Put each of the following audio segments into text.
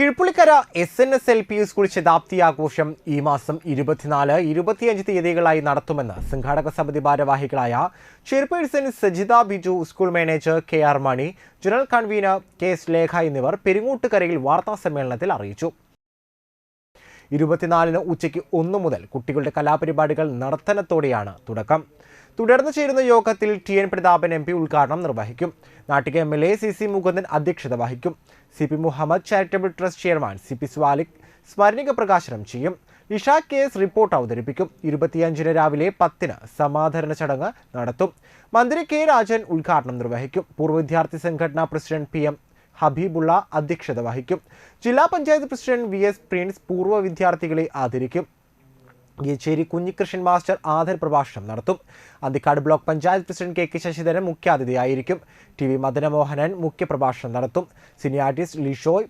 കിഴപ്പുള്ളിക്കര SNSLP school ശതാബ്ദി ആഘോഷം ഈ മാസം 24, 25 തീയതികളായി നടത്തുമെന്ന് സംഘാടക സമിതി ഭാരവാഹികളായ chairperson Sajitha Biju, school manager KR മണി, ജനറൽ കൺവീനർ KS ലേഖ എന്നിവർ പെരിങ്ങോട്ടുകരയിൽ വാർത്താസമ്മേളനത്തിൽ അറിയിച്ചു. 24-ന് ഉച്ചയ്ക്ക് 1 മുതൽ കുട്ടികളുടെ കലാപരിപാടികൾ നടത്തനത്തോടെയാണ് തുടക്കം. തുടർന്ന് ചേരുന്ന യോഗത്തിൽ TN പ്രതാപൻ MP ഉദ്ഘാടനം നിർവഹിക്കും. നാട്ടിക MLA CC മുകുന്ദൻ അധ്യക്ഷത വഹിക്കും. CP Muhammad charitable trust chairman CP Swalik സ്മരണിക പ്രകാശനം ചെയ്യും. ഇഷ KS റിപ്പോർട്ട് അവതരിപ്പിക്കും. 25-ന് രാവിലെ 10-ന് സമാദരണ ചടങ്ങ് നടത്തും. മന്ത്രി K രാജൻ ഉദ്ഘാടനം നിർവഹിക്കും. പൂർവ്വ വിദ്യാർത്ഥി സംഘടനാ പ്രസിഡന്റ് PM ഹബീബുള്ള അധ്യക്ഷത വഹിക്കും. ജില്ലാ പഞ്ചായത്ത് പ്രസിഡന്റ് VS പ്രിൻസ് പൂർവ്വ വിദ്യാർത്ഥികളെ ആദരിക്കും. യേച്ചേരി കുഞ്ഞികൃഷ്ണൻ മാസ്റ്റർ ആദര പ്രഭാഷണം നടത്തും. Anthikkad block panchayat president KK Sasidharan മുഖ്യാതിഥിയായിരിക്കും. TV മദനമോഹനൻ മുഖ്യപ്രഭാഷണം നടത്തും. സിനി ആർട്ടിസ്റ്റ് ലിഷോയ്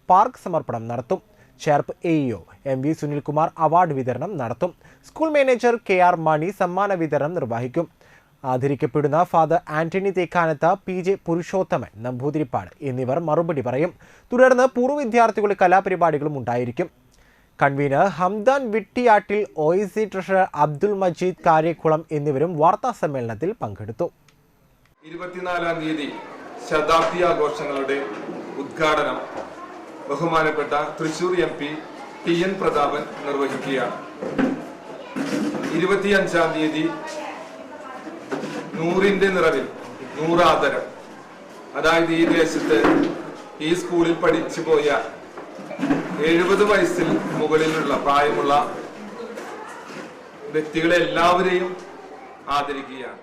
പാർക്ക് സമർപ്പണം നടത്തും. ചെയർപ് AEO MV സുനിൽകുമാർ അവാർഡ് വിതരണം നടത്തും. സ്കൂൾ മാനേജർ KR മണി സമ്മാന വിതരണം നിർവഹിക്കും. ആദരിക്കപ്പെടുന്ന ഫാദർ ആന്റണി തേക്കാനത്ത്, PJ പുരുഷോത്തമൻ നമ്പൂതിരിപ്പാട് എന്നിവർ മറുപടി പറയും. തുടർന്ന് പൂർവ്വ വിദ്യാർത്ഥികളുടെ കലാപരിപാടികളും ഉണ്ടായിരിക്കും. Convener Hamdan Vittiyattil, OIC treasurer Abdul Majeed Karyakkulam എന്നിവരും വാർത്താ സമ്മേളനത്തിൽ പങ്കെടുത്തു. 24-ാം തീയതി ശതാബ്ദി ആഘോഷങ്ങളുടെ ഉദ്ഘാടനം ബഹുമാനപ്പെട്ട തൃശൂർ MP TN പ്രതാപൻ നിർവഹിക്കുകയാണ്. 25-ാം തീയതി 100-ന്റെ നിറവിൽ 100 ആദരം, അതായത് ഈ ദേശത്ത് ഈ സ്കൂളിൽ പഠിച്ചു പോയ 70 വയസ്സിൽ മുകളിലുള്ള പ്രായമുള്ള വ്യക്തികളെ എല്ലാവരെയും ആദരിക്കുകയാണ്.